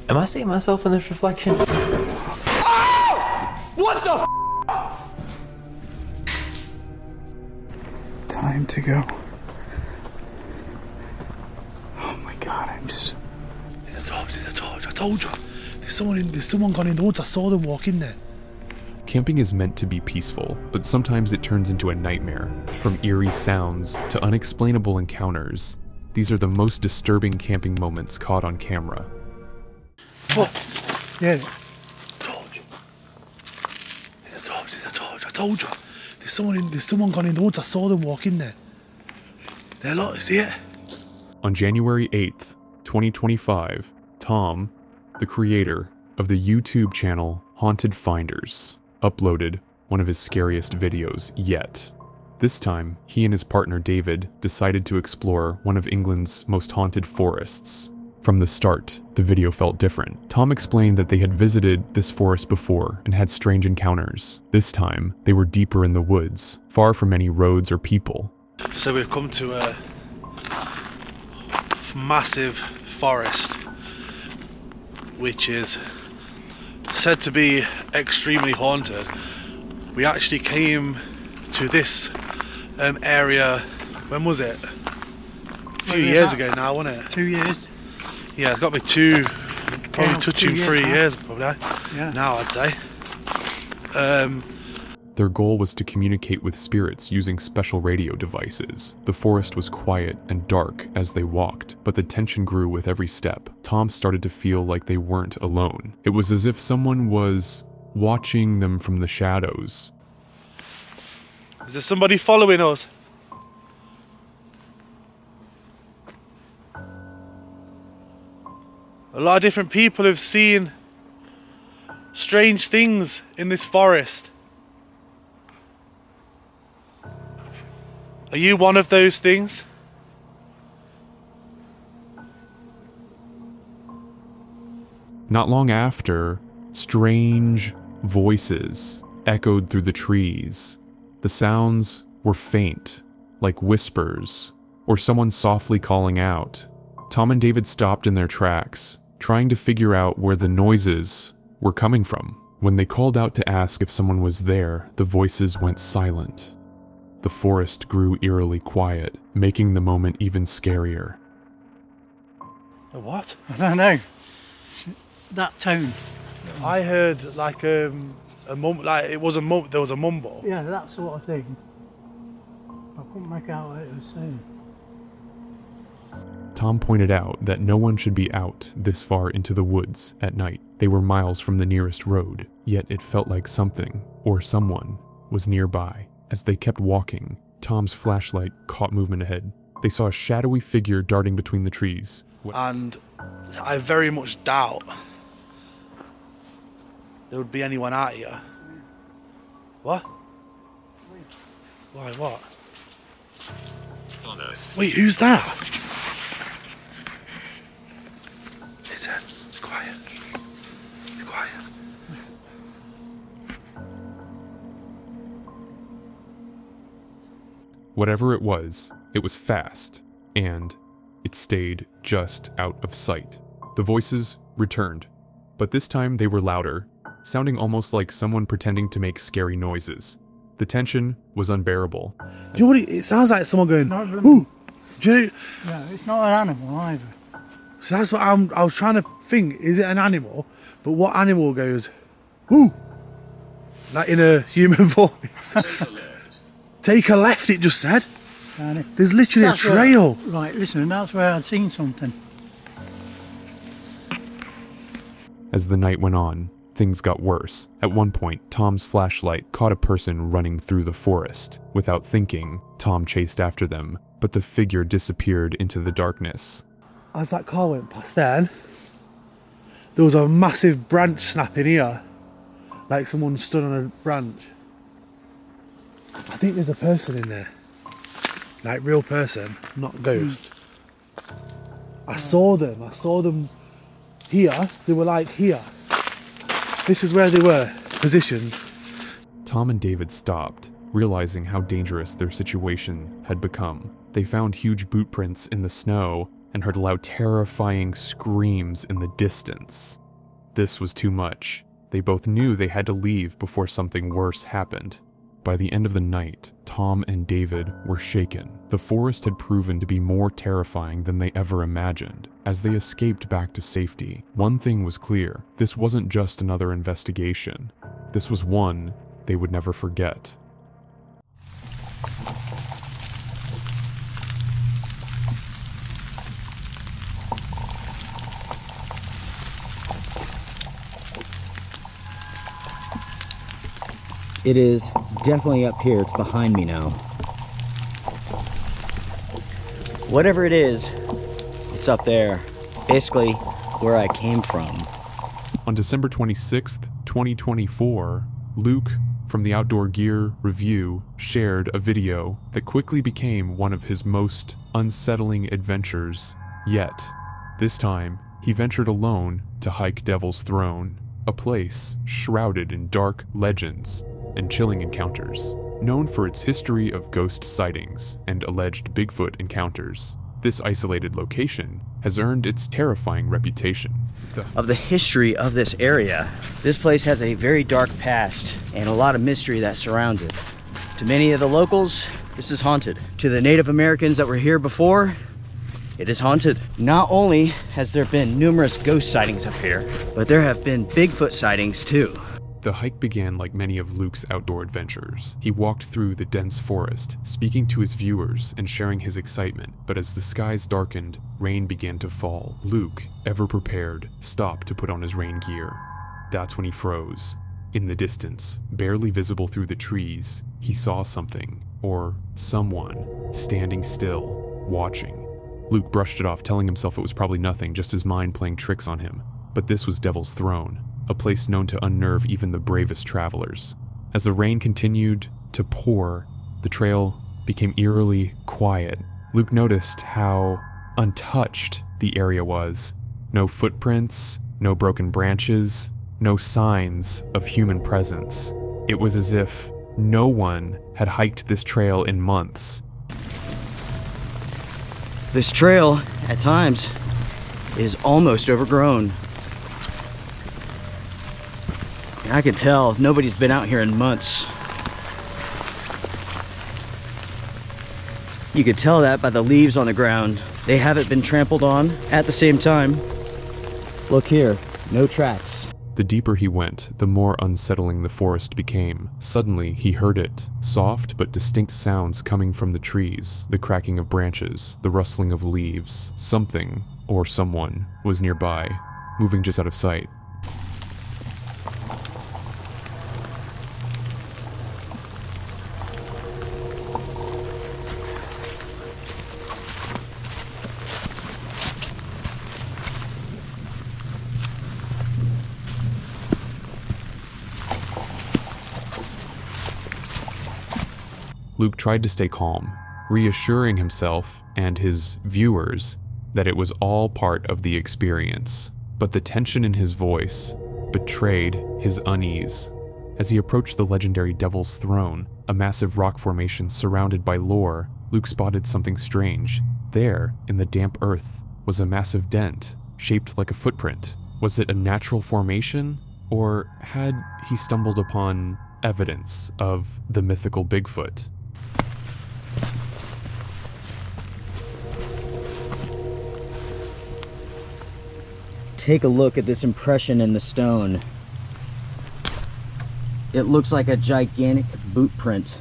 Am I seeing myself in this reflection? Oh! What the Time to go. Oh my god, There's a torch, I told you. There's someone gone in the woods, I saw them walk in there. Camping is meant to be peaceful, but sometimes it turns into a nightmare. From eerie sounds to unexplainable encounters, these are the most disturbing camping moments caught on camera. What? Yeah. Torch. There's a torch, I told you. There's someone gone in the woods, I saw them walk in there. There, look, see it? On January 8th, 2025, Tom, the creator of the YouTube channel Haunted Finders, uploaded one of his scariest videos yet. This time, he and his partner David decided to explore one of England's most haunted forests. From the start, the video felt different. Tom explained that they had visited this forest before and had strange encounters. This time, they were deeper in the woods, far from any roads or people. So we've come to a massive forest, which is said to be extremely haunted. We actually came to this area, when was it? A few years ago now, wasn't it? 2 years. Yeah, it's got to be probably touching 3 years probably, Yeah. now I'd say. Their goal was to communicate with spirits using special radio devices. The forest was quiet and dark as they walked, but the tension grew with every step. Tom started to feel like they weren't alone. It was as if someone was watching them from the shadows. Is there somebody following us? A lot of different people have seen strange things in this forest. Are you one of those things? Not long after, strange voices echoed through the trees. The sounds were faint, like whispers, or someone softly calling out. Tom and David stopped in their tracks, trying to figure out where the noises were coming from. When they called out to ask if someone was there, the voices went silent. The forest grew eerily quiet, making the moment even scarier. A what? I don't know. That tone. I heard like a mum, like it was there was a mumble. Yeah, that sort of thing. I couldn't make out what it was saying. Tom pointed out that no one should be out this far into the woods at night. They were miles from the nearest road, yet it felt like something, or someone, was nearby. As they kept walking, Tom's flashlight caught movement ahead. They saw a shadowy figure darting between the trees. And I very much doubt there would be anyone out here. What? Why, what? Oh no. Wait, who's that? Listen, be quiet. Be quiet. Whatever it was fast, and it stayed just out of sight. The voices returned, but this time they were louder, sounding almost like someone pretending to make scary noises. The tension was unbearable. Do you know what it sounds like? Someone going, Not really. ooh. Do you know, Yeah, it's not an animal either. so that's what I was trying to think. Is it an animal? But what animal goes, ooh? Like in a human voice. Take a left, it just said. And There's literally a that's where- trail. right, listen, that's where I'd seen something. As the night went on, things got worse. At one point, Tom's flashlight caught a person running through the forest. Without thinking, Tom chased after them, but the figure disappeared into the darkness. As that car went past then, there was a massive branch snapping here. Like someone stood on a branch. I think there's a person in there. Like real person, not a ghost. I saw them here. They were like here. This is where they were positioned. Tom and David stopped, realizing how dangerous their situation had become. They found huge boot prints in the snow and heard loud, terrifying screams in the distance. This was too much. They both knew they had to leave before something worse happened. By the end of the night, Tom and David were shaken. The forest had proven to be more terrifying than they ever imagined. As they escaped back to safety, one thing was clear: this wasn't just another investigation. This was one they would never forget. It is definitely up here. It's behind me now. Whatever it is, it's up there. Basically, where I came from. On December 26th, 2024, Luke from the Outdoor Gear Review shared a video that quickly became one of his most unsettling adventures yet. This time, he ventured alone to hike Devil's Throne, a place shrouded in dark legends and chilling encounters. Known for its history of ghost sightings and alleged Bigfoot encounters, this isolated location has earned its terrifying reputation. Of the history of this area, this place has a very dark past and a lot of mystery that surrounds it. To many of the locals, this is haunted. To the Native Americans that were here before, it is haunted. Not only has there been numerous ghost sightings up here, but there have been Bigfoot sightings too. The hike began like many of Luke's outdoor adventures. He walked through the dense forest, speaking to his viewers and sharing his excitement, but as the skies darkened, rain began to fall. Luke, ever prepared, stopped to put on his rain gear. That's when he froze. In the distance, barely visible through the trees, he saw something, or someone, standing still, watching. Luke brushed it off, telling himself it was probably nothing, just his mind playing tricks on him. But this was Devil's Throne, a place known to unnerve even the bravest travelers. As the rain continued to pour, the trail became eerily quiet. Luke noticed how untouched the area was. No footprints, no broken branches, no signs of human presence. It was as if no one had hiked this trail in months. This trail, at times, is almost overgrown. And I can tell nobody's been out here in months. You could tell that by the leaves on the ground. They haven't been trampled on. At the same time, look here, no tracks. The deeper he went, the more unsettling the forest became. Suddenly, he heard it. Soft but distinct sounds coming from the trees, the cracking of branches, the rustling of leaves. Something, or someone, was nearby, moving just out of sight. Luke tried to stay calm, reassuring himself and his viewers that it was all part of the experience. But the tension in his voice betrayed his unease. As he approached the legendary Devil's Throne, a massive rock formation surrounded by lore, Luke spotted something strange. There, in the damp earth, was a massive dent, shaped like a footprint. Was it a natural formation, or had he stumbled upon evidence of the mythical Bigfoot? Take a look at this impression in the stone. It looks like a gigantic boot print.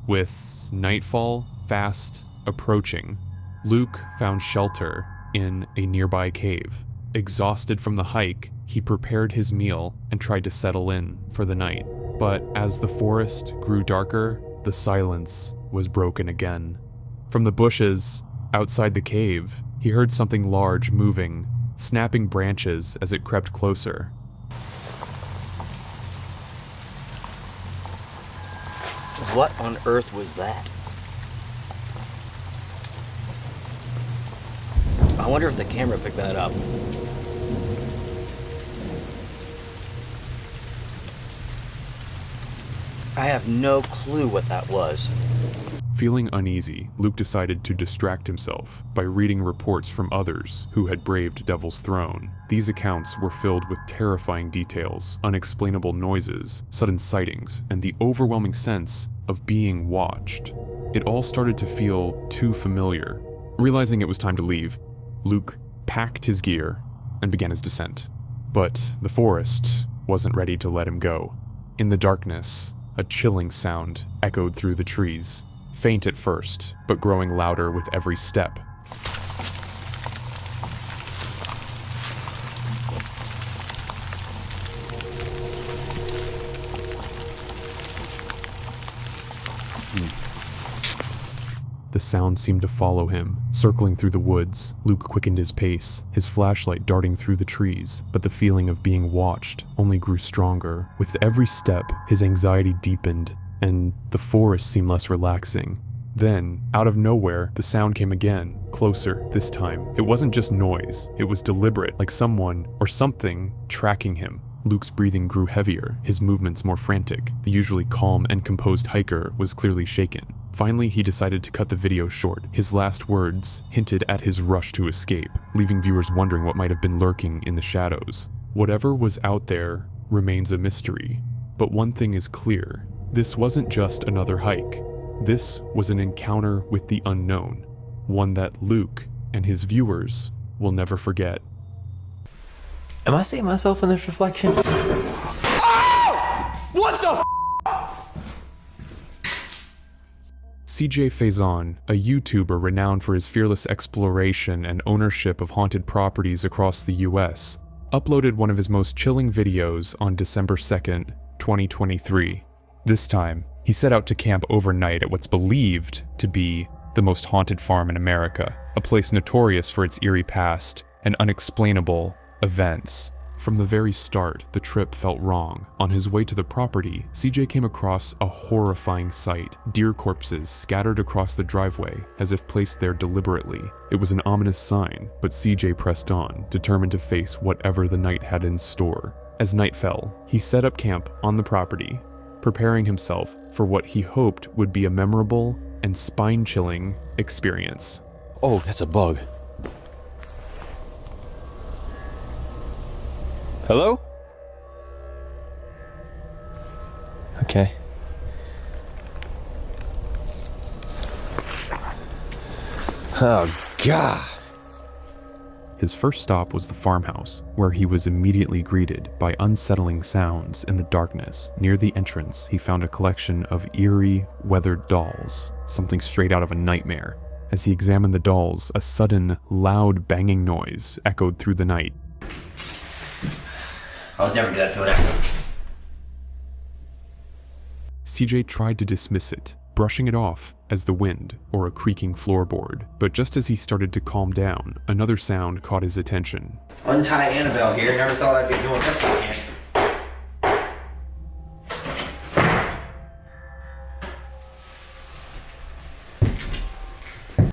With nightfall fast approaching, Luke found shelter in a nearby cave. Exhausted from the hike, he prepared his meal and tried to settle in for the night. But as the forest grew darker, the silence was broken again. From the bushes outside the cave, he heard something large moving, snapping branches as it crept closer. What on earth was that? I wonder if the camera picked that up. I have no clue what that was. Feeling uneasy, Luke decided to distract himself by reading reports from others who had braved Devil's Throne. These accounts were filled with terrifying details, unexplainable noises, sudden sightings, and the overwhelming sense of being watched. It all started to feel too familiar. Realizing it was time to leave, Luke packed his gear and began his descent. But the forest wasn't ready to let him go. In the darkness, a chilling sound echoed through the trees. Faint at first, but growing louder with every step. The sound seemed to follow him, circling through the woods. Luke quickened his pace, his flashlight darting through the trees, but the feeling of being watched only grew stronger. With every step, his anxiety deepened, and the forest seemed less relaxing. Then, out of nowhere, the sound came again, closer this time. It wasn't just noise, it was deliberate, like someone or something tracking him. Luke's breathing grew heavier, his movements more frantic. The usually calm and composed hiker was clearly shaken. Finally, he decided to cut the video short. His last words hinted at his rush to escape, leaving viewers wondering what might have been lurking in the shadows. Whatever was out there remains a mystery, but one thing is clear. This wasn't just another hike. This was an encounter with the unknown, one that Luke and his viewers will never forget. Am I seeing myself in this reflection? Oh! What the CJ Faison, a YouTuber renowned for his fearless exploration and ownership of haunted properties across the US, uploaded one of his most chilling videos on December 2nd, 2023. This time, he set out to camp overnight at what's believed to be the most haunted farm in America, a place notorious for its eerie past and unexplainable events. From the very start, the trip felt wrong. On his way to the property, CJ came across a horrifying sight. Deer corpses scattered across the driveway, as if placed there deliberately. It was an ominous sign, but CJ pressed on, determined to face whatever the night had in store. As night fell, he set up camp on the property, preparing himself for what he hoped would be a memorable and spine-chilling experience. Oh, that's a bug. Hello? Okay. Oh, God. His first stop was the farmhouse, where he was immediately greeted by unsettling sounds in the darkness. Near the entrance, he found a collection of eerie, weathered dolls, something straight out of a nightmare. As he examined the dolls, a sudden, loud banging noise echoed through the night. I would never do that to an actor. CJ tried to dismiss it, brushing it off as the wind or a creaking floorboard. But just as he started to calm down, another sound caught his attention. Untie Annabelle here. Never thought I'd be doing this again.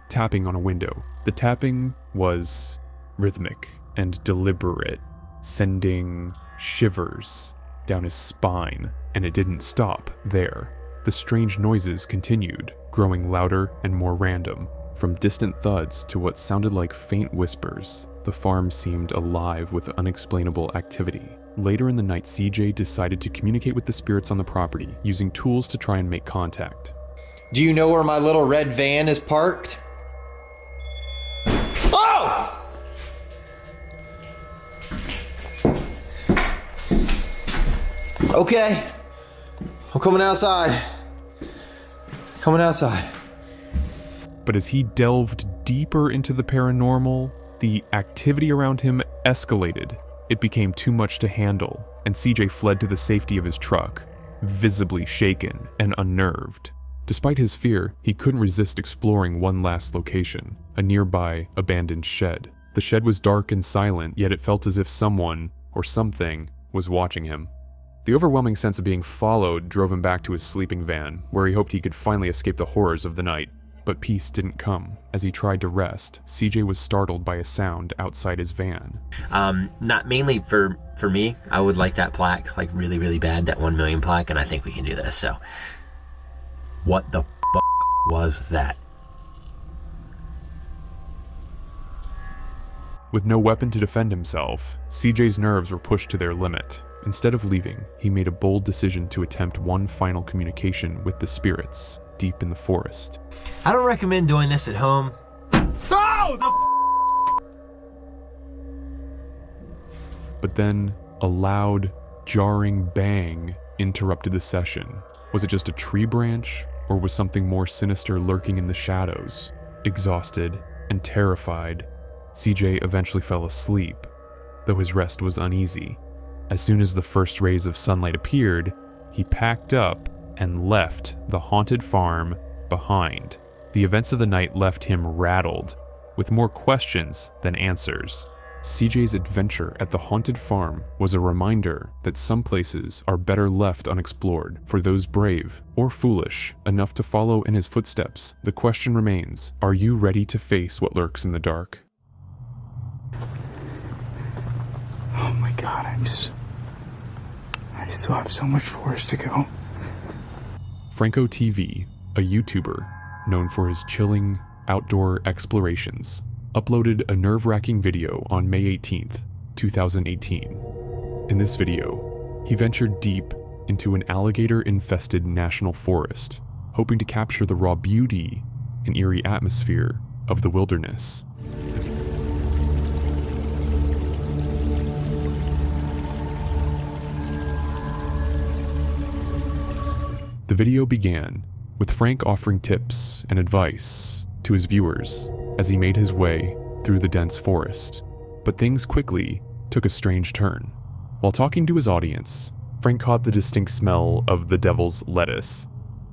Tapping on a window. The tapping was rhythmic and deliberate, sending shivers down his spine, and it didn't stop there. The strange noises continued, growing louder and more random. From distant thuds to what sounded like faint whispers, the farm seemed alive with unexplainable activity. Later in the night, CJ decided to communicate with the spirits on the property, using tools to try and make contact. Do you know where my little red van is parked? Oh! Okay. I'm coming outside. Coming outside. But as he delved deeper into the paranormal, the activity around him escalated. It became too much to handle, and CJ fled to the safety of his truck, visibly shaken and unnerved. Despite his fear, he couldn't resist exploring one last location, a nearby abandoned shed. The shed was dark and silent, yet it felt as if someone, or something, was watching him. The overwhelming sense of being followed drove him back to his sleeping van, where he hoped he could finally escape the horrors of the night. But peace didn't come. As he tried to rest, CJ was startled by a sound outside his van. Not mainly for me. I would like that plaque, like really, really bad, that 1 million plaque, and I think we can do this, so. What the f***? was that? With no weapon to defend himself, CJ's nerves were pushed to their limit. Instead of leaving, he made a bold decision to attempt one final communication with the spirits deep in the forest. I don't recommend doing this at home. But then, a loud, jarring bang interrupted the session. Was it just a tree branch, or was something more sinister lurking in the shadows? Exhausted and terrified, CJ eventually fell asleep, though his rest was uneasy. As soon as the first rays of sunlight appeared, he packed up and left the haunted farm behind. The events of the night left him rattled, with more questions than answers. CJ's adventure at the haunted farm was a reminder that some places are better left unexplored for those brave or foolish enough to follow in his footsteps. The question remains, are you ready to face what lurks in the dark? Oh my god, I still have so much forest to go. Franco TV, a YouTuber known for his chilling outdoor explorations, uploaded a nerve-wracking video on May 18th, 2018. In this video, he ventured deep into an alligator-infested national forest, hoping to capture the raw beauty and eerie atmosphere of the wilderness. The video began with Frank offering tips and advice to his viewers as he made his way through the dense forest. But things quickly took a strange turn. While talking to his audience, Frank caught the distinct smell of the devil's lettuce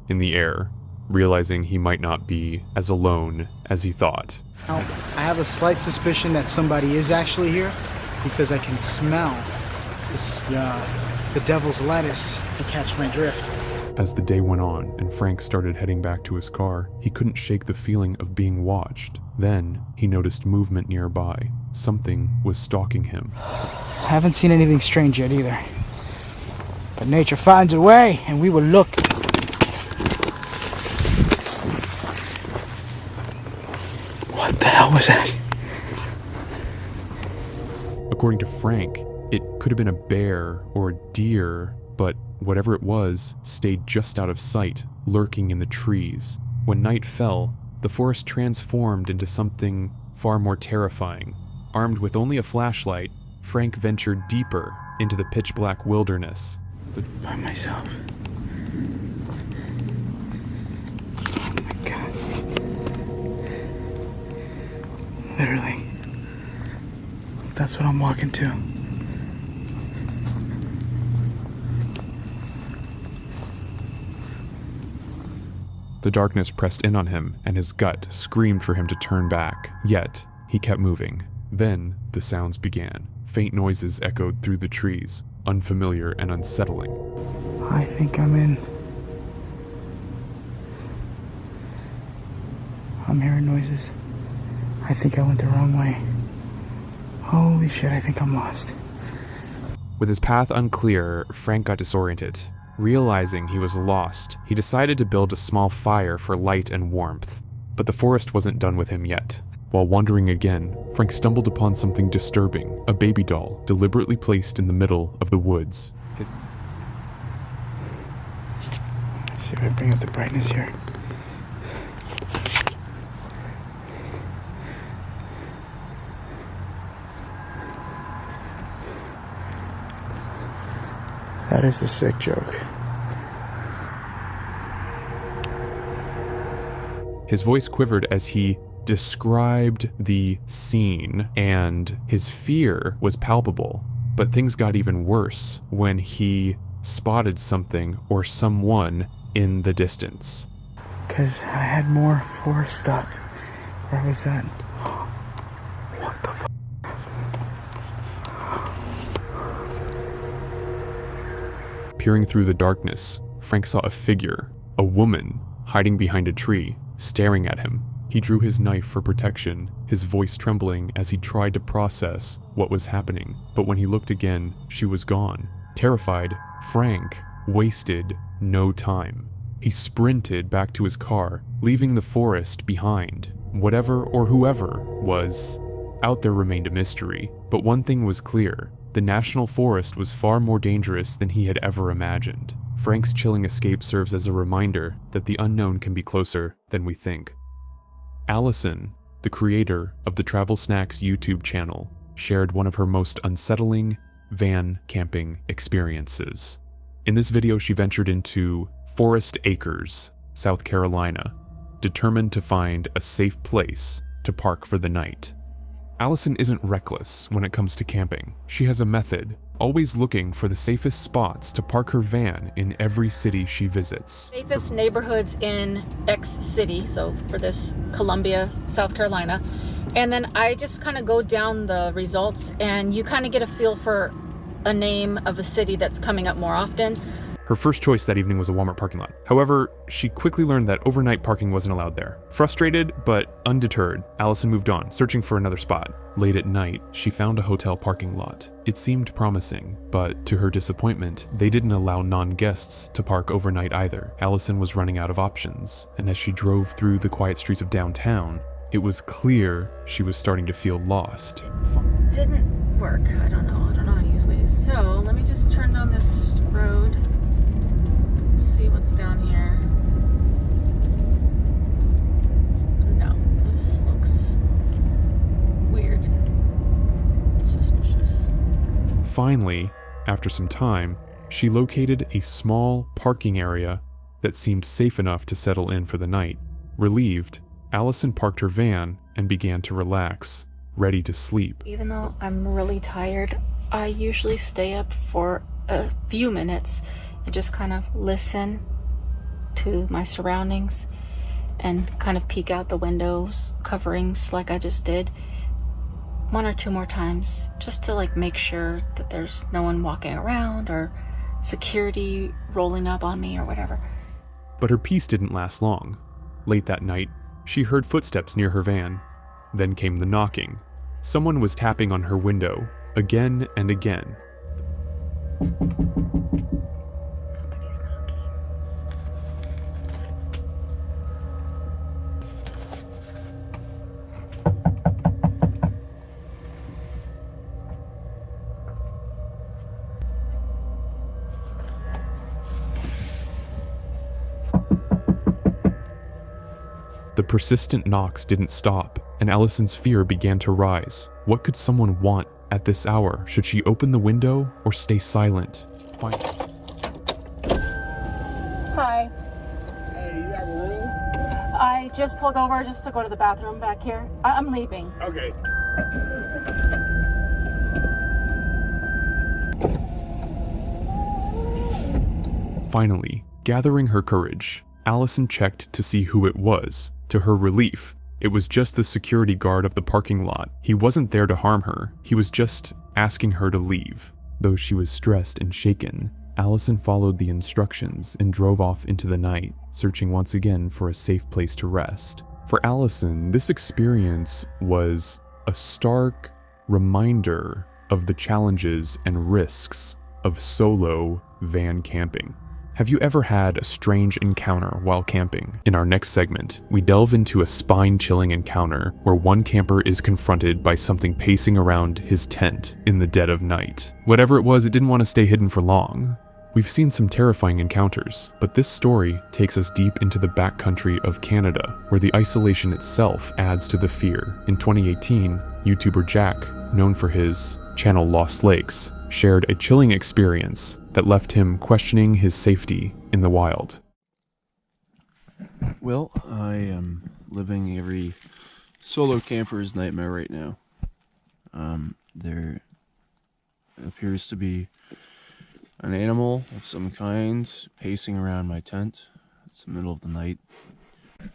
in the air, realizing he might not be as alone as he thought. Now, I have a slight suspicion that somebody is actually here because I can smell this, the devil's lettuce, if you catch my drift. As the day went on and Frank started heading back to his car, he couldn't shake the feeling of being watched. Then he noticed movement nearby. Something was stalking him. I haven't seen anything strange yet either. But nature finds a way, and we will look. What the hell was that? According to Frank, it could have been a bear or a deer, but whatever it was stayed just out of sight, lurking in the trees. When night fell, the forest transformed into something far more terrifying. Armed with only a flashlight, Frank ventured deeper into the pitch-black wilderness. By myself. Oh my god. Literally. That's what I'm walking to. The darkness pressed in on him, and his gut screamed for him to turn back. Yet, he kept moving. Then, the sounds began. Faint noises echoed through the trees, unfamiliar and unsettling. I think I'm in. I'm hearing noises. I think I went the wrong way. Holy shit, I think I'm lost. With his path unclear, Frank got disoriented. Realizing he was lost, he decided to build a small fire for light and warmth. But the forest wasn't done with him yet. While wandering again, Frank stumbled upon something disturbing, a baby doll deliberately placed in the middle of the woods. Let's see if I bring up the brightness here. That is a sick joke. His voice quivered as he described the scene, and his fear was palpable. But things got even worse when he spotted something or someone in the distance. Because I had more forest stuff. Where was that? What the fuck? Peering through the darkness, Frank saw a figure, a woman, hiding behind a tree, staring at him. He drew his knife for protection, his voice trembling as he tried to process what was happening. But when he looked again, she was gone. Terrified, Frank wasted no time. He sprinted back to his car, leaving the forest behind. Whatever or whoever was out there remained a mystery, but one thing was clear. The National Forest was far more dangerous than he had ever imagined. Frank's chilling escape serves as a reminder that the unknown can be closer than we think. Allison, the creator of the Travel Snacks YouTube channel, shared one of her most unsettling van camping experiences. In this video, she ventured into Forest Acres, South Carolina, determined to find a safe place to park for the night. Allison isn't reckless when it comes to camping. She has a method, always looking for the safest spots to park her van in every city she visits. Safest neighborhoods in X city, so for this Columbia, South Carolina. And then I just kind of go down the results and you kind of get a feel for a name of a city that's coming up more often. Her first choice that evening was a Walmart parking lot. However, she quickly learned that overnight parking wasn't allowed there. Frustrated but undeterred, Allison moved on, searching for another spot. Late at night, she found a hotel parking lot. It seemed promising, but to her disappointment, they didn't allow non-guests to park overnight either. Allison was running out of options, and as she drove through the quiet streets of downtown, it was clear she was starting to feel lost. It didn't work. I don't know how to use Waze. So let me just turn down this road. See what's down here. No, this looks weird. Suspicious. Finally, after some time, she located a small parking area that seemed safe enough to settle in for the night. Relieved, Allison parked her van and began to relax, ready to sleep. Even though I'm really tired, I usually stay up for a few minutes and just kind of listen to my surroundings and kind of peek out the windows, coverings like I just did one or two more times, just to like make sure that there's no one walking around or security rolling up on me or whatever. But her peace didn't last long. Late that night, she heard footsteps near her van. Then came the knocking. Someone was tapping on her window, again and again. Somebody's knocking. The persistent knocks didn't stop, and Allison's fear began to rise. What could someone want at this hour? Should she open the window or stay silent? Fine. Hi. Hey, you have a room? I just pulled over just to go to the bathroom back here. I'm leaving. Okay. Finally, gathering her courage, Allison checked to see who it was. To her relief, it was just the security guard of the parking lot. He wasn't there to harm her, he was just asking her to leave. Though she was stressed and shaken, Allison followed the instructions and drove off into the night, searching once again for a safe place to rest. For Allison, this experience was a stark reminder of the challenges and risks of solo van camping. Have you ever had a strange encounter while camping? In our next segment, we delve into a spine-chilling encounter where one camper is confronted by something pacing around his tent in the dead of night. Whatever it was, it didn't want to stay hidden for long. We've seen some terrifying encounters, but this story takes us deep into the backcountry of Canada, where the isolation itself adds to the fear. In 2018, YouTuber Jack, known for his channel Lost Lakes, shared a chilling experience that left him questioning his safety in the wild. Well, I am living every solo camper's nightmare right now. There appears to be an animal of some kind pacing around my tent. It's the middle of the night.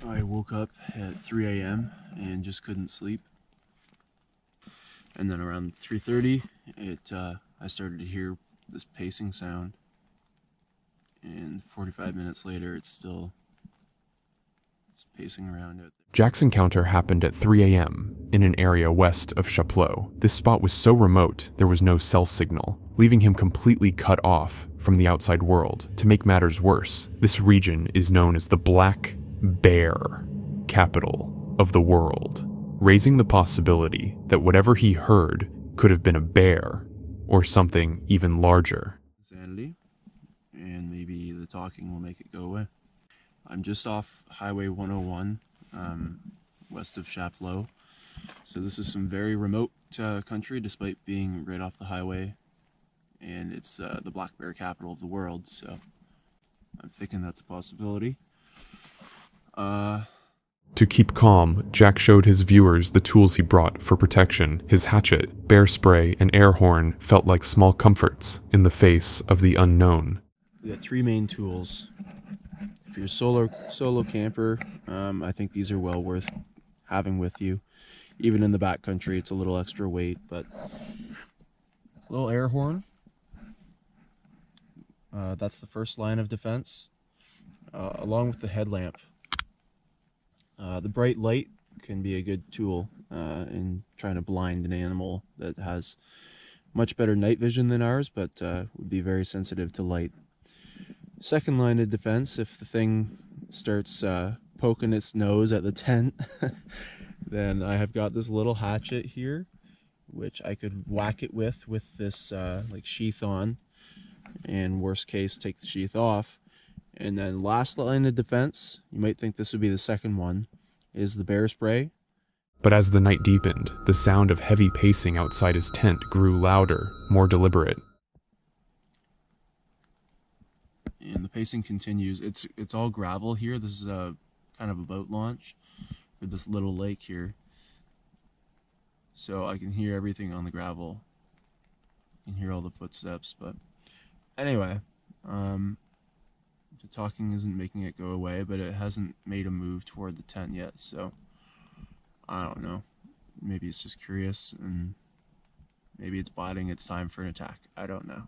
I woke up at 3 a.m. and just couldn't sleep. And then around 3:30, I started to hear this pacing sound. And 45 minutes later, it's still pacing around it. Jack's encounter happened at 3 a.m. in an area west of Chapleau. This spot was so remote, there was no cell signal. leaving him completely cut off from the outside world. To make matters worse, this region is known as the Black Bear capital of the world, raising the possibility that whatever he heard could have been a bear or something even larger. Insanity, and maybe the talking will make it go away. I'm just off Highway 101, west of Chapleau. So this is some very remote country, despite being right off the highway, and it's the Black Bear capital of the world, so I'm thinking that's a possibility. To keep calm, Jack showed his viewers the tools he brought for protection. His hatchet, bear spray, and air horn felt like small comforts in the face of the unknown. We got 3 main tools. If you're a solo camper, I think these are well worth having with you. Even in the backcountry, it's a little extra weight, but a little air horn. That's the first line of defense, along with the headlamp. The bright light can be a good tool in trying to blind an animal that has much better night vision than ours, but would be very sensitive to light. Second line of defense, if the thing starts poking its nose at the tent, then I have got this little hatchet here, which I could whack it with this like sheath on, and worst case, take the sheath off. And then last line of defense, you might think this would be the second one, is the bear spray. But as the night deepened, the sound of heavy pacing outside his tent grew louder, more deliberate. And the pacing continues. It's all gravel here. This is a kind of a boat launch for this little lake here. So I can hear everything on the gravel. I can hear all the footsteps, but anyway, the talking isn't making it go away, but it hasn't made a move toward the tent yet, so I don't know. Maybe it's just curious, and maybe it's biding its time for an attack. I don't know.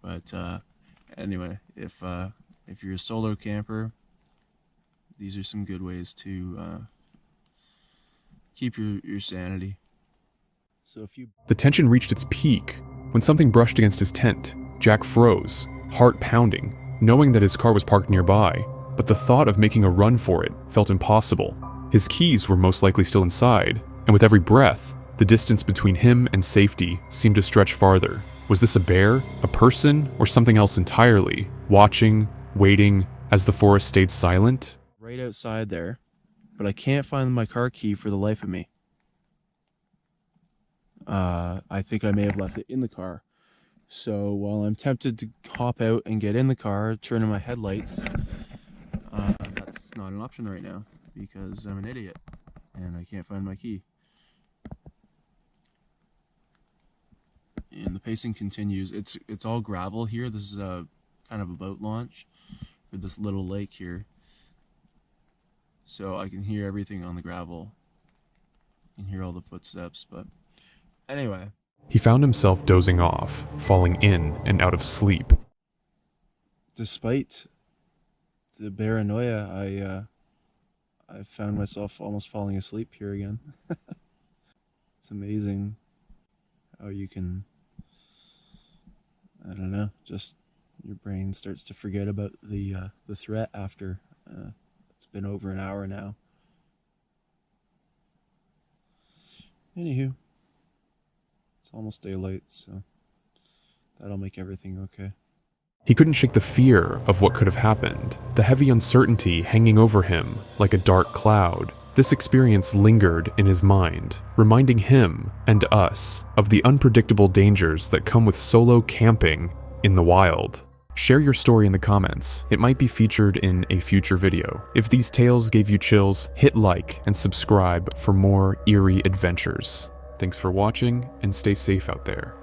But anyway, if you're a solo camper, these are some good ways to keep your sanity. So if you... The tension reached its peak when something brushed against his tent. Jack froze, heart pounding, knowing that his car was parked nearby, but the thought of making a run for it felt impossible. His keys were most likely still inside, and with every breath, the distance between him and safety seemed to stretch farther. Was this a bear, a person, or something else entirely? Watching, waiting, as the forest stayed silent? Right outside there, but I can't find my car key for the life of me. I think I may have left it in the car. So while I'm tempted to hop out and get in the car, turn on my headlights, that's not an option right now because I'm an idiot and I can't find my key. And the pacing continues. It's all gravel here. This is a kind of a boat launch for this little lake here. So I can hear everything on the gravel. I can hear all the footsteps, but anyway. He found himself dozing off, falling in and out of sleep. Despite the paranoia, I found myself almost falling asleep here again. It's amazing how you can, I don't know, just your brain starts to forget about the threat after it's been over an hour now. Anywho, it's almost daylight, so that'll make everything okay. He couldn't shake the fear of what could have happened, the heavy uncertainty hanging over him like a dark cloud. This experience lingered in his mind, reminding him and us of the unpredictable dangers that come with solo camping in the wild. Share your story in the comments. It might be featured in a future video. If these tales gave you chills, hit like and subscribe for more eerie adventures. Thanks for watching and stay safe out there.